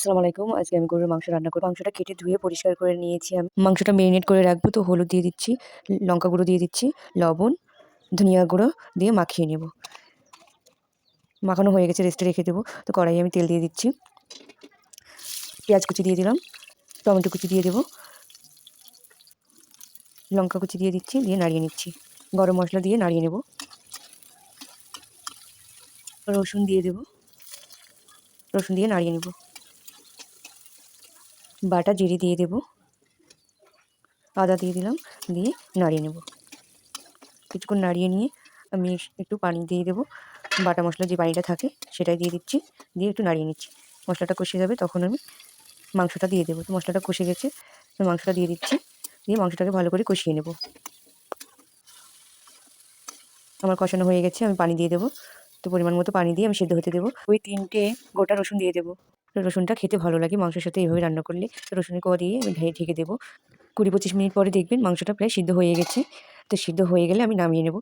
আসসালামু আলাইকুম। আজকে আমি গরুর মাংস রান্না করব। মাংসটা কেটে ধুয়ে পরিষ্কার করে নিয়েছি আমি। মাংসটা মেরিনেট করে রাখবো, তো হলুদ দিয়ে দিচ্ছি, লঙ্কা গুঁড়ো দিয়ে দিচ্ছি, লবণ, ধনিয়া গুঁড়ো দিয়ে মাখিয়ে নেব। মাখানো হয়ে গেছে, রেস্টে রেখে দেবো। তো কড়াইয়ে আমি তেল দিয়ে দিচ্ছি, পেঁয়াজ কুচি দিয়ে দিলাম, টমেটো কুচি দিয়ে দেবো, লঙ্কা কুচি দিয়ে দিচ্ছি, দিয়ে নাড়িয়ে নিচ্ছি। গরম মশলা দিয়ে নাড়িয়ে নেব। রসুন দিয়ে দেবো, রসুন দিয়ে নাড়িয়ে নেব। বাটা জিরে দিয়ে দেবো, আদা দিয়ে দিলাম, দিয়ে নাড়িয়ে নেব। কিছুক্ষণ নাড়িয়ে নিয়ে আমি একটু পানি দিয়ে দেবো। বাটা মশলা যে পানিটা থাকে সেটাই দিয়ে দিচ্ছি, দিয়ে একটু নাড়িয়ে নিচ্ছি। মশলাটা কষে যাবে তখন আমি মাংসটা দিয়ে দেবো। তো মশলাটা কষে গেছে, তো মাংসটা দিয়ে দিচ্ছি, দিয়ে মাংসটাকে ভালো করে কষিয়ে নেব। আমার কষানো হয়ে গেছে, আমি পানি দিয়ে দেবো। তো পরিমাণ মতো পানি দিয়ে আমি সেদ্ধ হতে দেবো। ওই 3টে গোটা রসুন দিয়ে দেবো। রসুনটা খেতে ভালো লাগে মাংসের সাথে, এইভাবে রান্না করলে। তো রসুনের কোয়া দিয়ে আমি ঢেকে দেবো। 20-25 মিনিট পরে দেখবেন মাংসটা প্রায় সিদ্ধ হয়ে গেছে। তো সিদ্ধ হয়ে গেলে আমি নামিয়ে নেব।